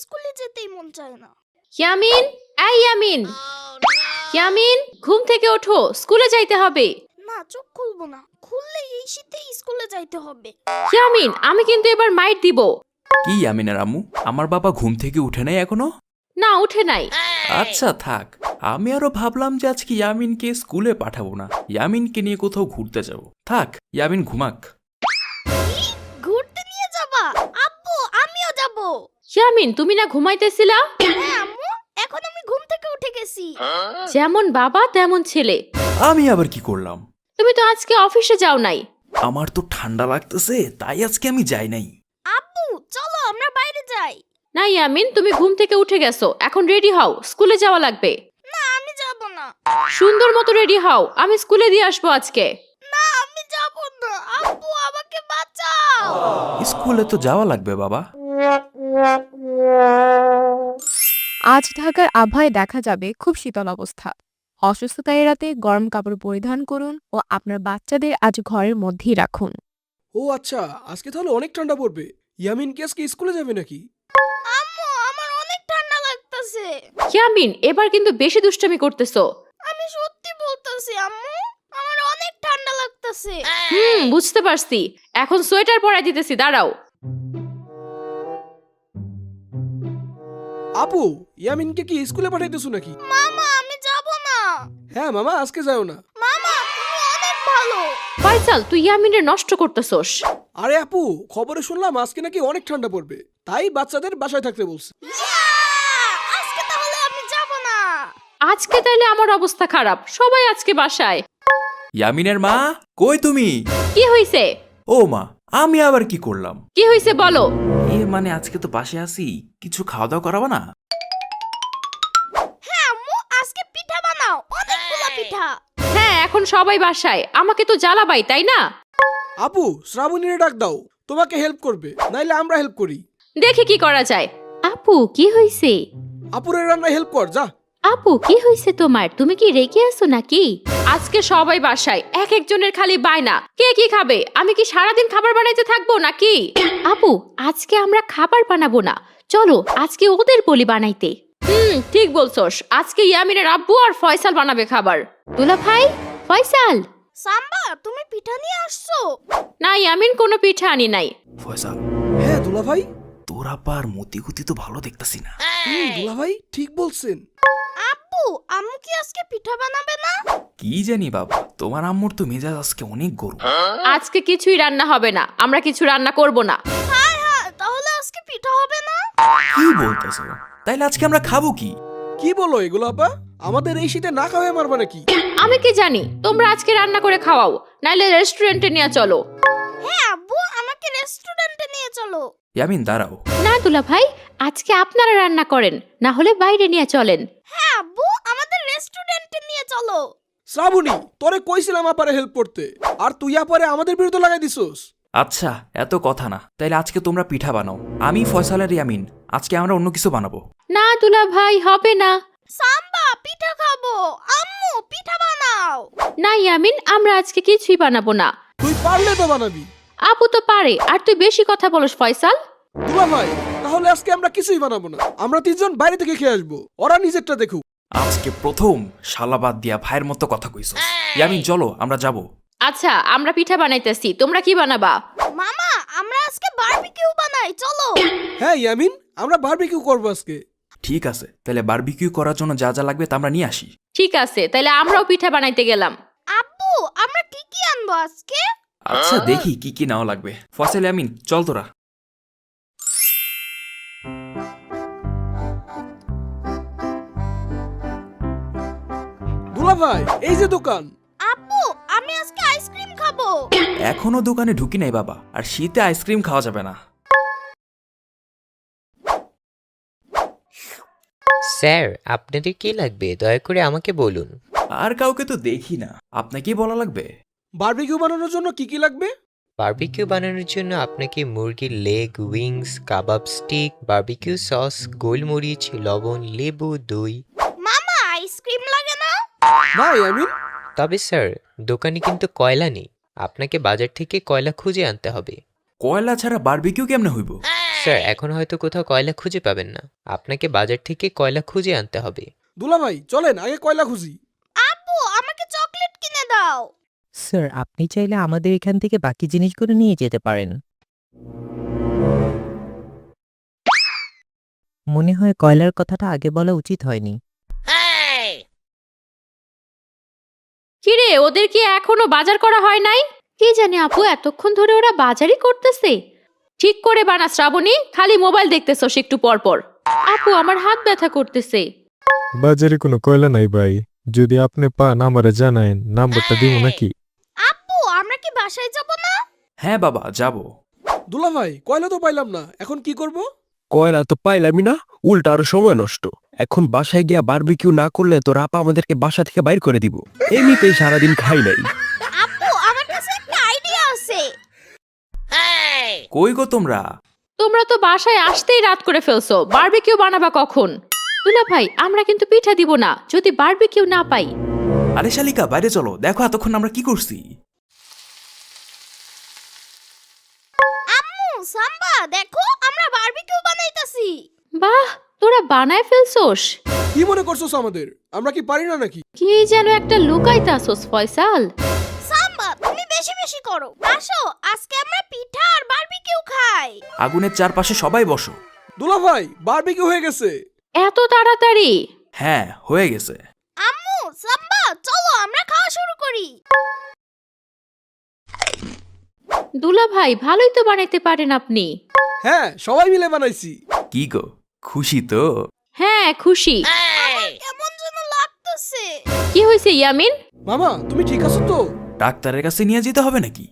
স্কুলে যেতেই মন চায় না। ইয়ামিন, এই ইয়ামিন, ইয়ামিন, ঘুম থেকে ওঠো, স্কুলে যাইতে হবে। না, চোখ খুলবো না, খুললে এই শীতে স্কুলে যাইতে হবে। ইয়ামিন, আমি কিন্তু এবার মাইট দিব। কি ইয়ামিনের আম্মু, আমার বাবা ঘুম থেকে উঠে নাই এখনো? না, উঠে নাই। আচ্ছা থাক, আমি আরো ভাবলাম যে আজকে ইয়ামিনকে স্কুলে পাঠাবো না, ইয়ামিনকে নিয়ে কোথাও ঘুরতে যাব। থাক, ইয়ামিন ঘুমাক। ঘুরতে নিয়ে যাবা? আব্বু, আমিও যাব। ইয়ামিন, তুমি না ঘুমাইতেছিলা? হ্যাঁ আম্মু, এখন আমি ঘুম থেকে উঠে গেছি। যেমন বাবা তেমন ছেলে। আমি আবার কি করলাম? তুমি তো আজকে অফিসে যাও নাই। আমার তো ঠান্ডা লাগতেছে, তাই আজকে আমি যাই নাই। আব্বু, চলো আমরা বাইরে যাই। না ইয়ামিন, তুমি ঘুম থেকে উঠে গেছো, এখন রেডি হও, স্কুলে যাওয়া লাগবে। না, আমি যাব না। সুন্দর মতো রেডি হও, আমি স্কুলে দিয়ে আসবো আজকে। না, আমি যাব না। আব্বু, আমাকে বাঁচাও। স্কুলে তো যাওয়া লাগবে বাবা। আজ ঢাকার আবহাওয়ায় দেখা যাবে খুব শীতল অবস্থা। অসুস্থতা এড়াতে গরম কাপড় পরিধান করুন ও আপনার বাচ্চাদের আজ ঘরের মধ্যেই রাখুন। ও আচ্ছা, আজকে তাহলে অনেক ঠান্ডা পড়বে। ইয়ামিন কি আজকে স্কুলে যাবে নাকি? আম্মু, আমার অনেক ঠান্ডা লাগতেছে। ইয়ামিন, এবার কিন্তু বেশি দুষ্টামি করতেছো। আমি সত্যি বলতেছি আম্মু, আমার অনেক ঠান্ডা লাগতেছে। বুঝতে পারছি, এখন সোয়েটার পরাই দিতেছি, দাঁড়াও। আপু, ইয়ামিনকে কি স্কুলে পাঠাইতেছো নাকি? মামা, আমি যাব না। হ্যাঁ মামা, আজকে যাও না। মামা, তুমি অনেক ভালো। ফয়সাল, তুই ইয়ামিনের নষ্ট করতেছস। আরে আপু, খবরে শুনলাম আজকে নাকি অনেক ঠান্ডা পড়বে, তাই বাচ্চাদের বাসায় থাকতে বলছে। আজকে তাহলে আমি যাব না। আজকে তাইলে আমার অবস্থা খারাপ, সবাই আজকে বাসায়। ইয়ামিনের মা, কই তুমি? কি হইছে? ও মা, আমি আবার কি করলাম? কি হইছে বলো। মানে আজকে তো বাসে আছি, কিছু খাওয়া দাওয়া করাবো না? হ্যাঁ আম্মু, আজকে পিঠা বানাও, অনেকগুলা পিঠা। হ্যাঁ, এখন সবাই বাসায়, আমাকে তো জ্বালাবাই, তাই না? আপু, শ্রাবণীরে ডাক দাও, তোমাকে হেল্প করবে, নাইলে আমরা হেল্প করি। দেখি কি করা যায়। আপু, কি হইছে? আপুরের রান্না হেল্প কর যা। আপু, কি হইছে তোমার? তুমি কি রেগে আছো নাকি? আজকে সবাই বাসায়, এক একজনের খালি বায়না, কে কি খাবে? আমি কি সারাদিন খাবার বানাইতে থাকবো নাকি? আপু, আজকে আমরা খাবার বানাবো না, চলো আজকে ওদের বলি বানাইতে। ঠিক বলছস, আজকে ইয়ামিনের আব্বু আর ফয়সাল বানাবে খাবার। দুলা ভাই, ফয়সাল। সাম্বা, তুমি পিঠা নিয়ে আসছো? না ইয়ামিন, কোনো পিঠা আনি নাই। ফয়সাল, হ্যাঁ দুলা ভাই। তোর আব্বার মতিগতি তো ভালো দেখতাছি না। দুলা ভাই ঠিক বলছেন। আব্বু, আম্মু কি আজকে পিঠা বানাবে না? কি জানি বাবা, তোমার আম্মুর তো মেজাজ আজকে অনেক গরম। আজকে কিছুই রান্না হবে না, আমরা কিছু রান্না করব না। হ্যাঁ হ্যাঁ, তাহলে আজকে পিঠা হবে না? কি বলতেছো? তাইলে আজকে আমরা খাবো কি? কি বলো এগুলো আপা? আমাদের এই শীতে না খাওয়াই মারবা নাকি? আমি কি জানি, তোমরা আজকে রান্না করে খাওয়াও, নাইলে রেস্টুরেন্টে নিয়ে চলো। হ্যাঁ আব্বু, আমাকে রেস্টুরেন্টে নিয়ে চলো। ইয়ামিন দাঁড়াও। না দুলা ভাই, আজকে আপনারা রান্না করেন, না হলে বাইরে নিয়ে চলেন। হ্যাঁ আব্বু, আমাদের রেস্টুরেন্টে নিয়ে চলো। শ্রাবণী, তোরে কইছিলাম আপারে হেল্প করতে, আর তুই আপারে আমাদের বিরুদ্ধে লাগাই দিছস। আচ্ছা, এত কথা না, তাইলে আজকে তোমরা পিঠা বানাও, আমি ফয়সাল আর ইয়ামিন আজকে আমরা অন্য কিছু বানাবো। না দুলা ভাই, হবে না। সাম্বা, পিঠা খাবো। আম্মু, পিঠা বানাও। না ইয়ামিন, আমরা আজকে কিছুই বানাবো না। তুই পারলে তো বানাবি। আপু তো পারে, আর তুই বেশি কথা বলস ফয়সাল। দুলা ভাই, তাহলে আজকে আমরা কিছুই বানাবো না, আমরা তিনজন বাইরে থেকে খেয়ে আসবো, ওরা নিজেরটা দেখুক। আজকে প্রথম শালাবাদ দিয়া ভাইয়ের মতো কথা কইছো। ইয়ামিন চলো, আমরা যাব। আচ্ছা, আমরা পিঠা বানাইতেছি, তোমরা কি বানাবা? মামা, আমরা আজকে বারবিকিউ বানাই, চলো। হ্যাঁ ইয়ামিন, আমরা বারবিকিউ করবো আজকে। ঠিক আছে, তাহলে বারবিকিউ করার জন্য যা যা লাগবে তা আমরা নিয়ে আসি। ঠিক আছে, তাহলে আমরাও পিঠা বানাইতে গেলাম। আব্বু, আমরা কি কি আনবো আজকে? আচ্ছা দেখি কি কি নাও লাগবে। ফয়সাল, ইয়ামিন চল তোরা। দুলা ভাই, এই যে দোকান। আব্বু, আমি আজকে আইসক্রিম খাবো। এখনো দোকানে ঢুকি নাই বাবা, আর শীতে আইসক্রিম খাওয়া যাবে না। স্যার, আপনাদের কি লাগবে দয়া করে আমাকে বলুন। আর কাউকে তো দেখি না, আপনাকেই বলা লাগবে। বারবিকিউ বানানোর জন্য কি কি লাগবে? বারবিকিউ বানানোর জন্য আপনাকে মুরগির লেগ, উইংস, কাবাব স্টিক, বারবিকিউ সস, গোলমরিচ, লবণ, লেবু, দই। মামা, আইসক্রিম লাগে না? না ইয়ামিন। তবে স্যার, দোকানে কিন্তু কয়লা নেই, আপনাকে বাজার থেকে কয়লা খুঁজে আনতে হবে। কয়লা ছাড়া বারবিকিউ কেমনে হইব? স্যার এখন হয়তো কোথাও কয়লা খুঁজে পাবেন না, আপনাকে বাজার থেকে কয়লা খুঁজে আনতে হবে। দুলা ভাই চলেন আগে কয়লা খুঁজি। আব্বু আমাকে চকলেট কিনে দাও। স্যার আপনি চাইলে আমাদের এখান থেকে বাকি জিনিসগুলো নিয়ে যেতে পারেন। মনে হয় কয়লার কথাটা আগে বলা উচিত হয়নি। কিরে ওদের কি এখনো বাজার করা হয় নাই? কি জানি আপু, এতক্ষণ ধরে ওরা বাজারই করতেছে। ঠিক করে বানা শ্রাবণী, খালি মোবাইল দেখতেছস একটু পর পর। আপু আমার হাত ব্যথা করতেছে। বাজারে কোনো কয়লা নাই ভাই, যদি আপনি পান আমারে জানায়েন, নাম্বারটা দিব নাকি? আব্বু আমরা কি বাসায় যাব না? হ্যাঁ বাবা যাব। দুলা ভাই কয়লা তো পাইলাম না, এখন কি করব? কয়লা তো পাইলামই না, উল্টা আরো সময় নষ্ট। এখন বাসায় গিয়া বারবিকিউ না করলে তোর আপা আমাদেরকে বাসা থেকে বাইর করে দিব। এমনিতেই সারাদিন খাই নাই। আব্বু আমার কাছে একটা আইডিয়া আছে। কই গো তোমরা? তোমরা তো বাসায় আসতেই রাত করে ফেলছো, বারবিকিউ বানাবা কখন? দুলা ভাই আমরা কিন্তু পিঠা দিব না যদি বারবিকিউ না পাই। আরে শালিকা বাইরে চলো, দেখো এতক্ষণ আমরা কি করছি। আম্মু সাম্বা দেখো আমরা বারবিকিউ বানাইতাছি। বাহ, তোরা বানায় ফেলছোস। কি মনে করছোস আমাদের? আমরা কি পারি না নাকি? কি যেন একটা লুকাইতাছোস ফয়সাল। সাম্বা তুমি বেশি বেশি করো। আসো আজকে আমরা পিঠা আর বারবিকিউ খাই। আগুনের চারপাশে সবাই বসো। দুলা ভাই বারবিকিউ হয়ে গেছে। এত তাড়াতাড়ি? হ্যাঁ হয়ে গেছে। আম্মু সাম্বা চলো আমরা খাওয়া শুরু করি। দুলা ভাই ভালোই তো বানাইতে পারেন আপনি। হ্যাঁ সবাই মিলে বানাইছি। কি গো খুশি তো? হ্যাঁ খুশি। কেমন যেন লাগতেছে। কি হয়েছে ইয়ামিন? মামা তুমি ঠিক আছো তো? ডাক্তারের কাছে নিয়ে যেতে হবে নাকি?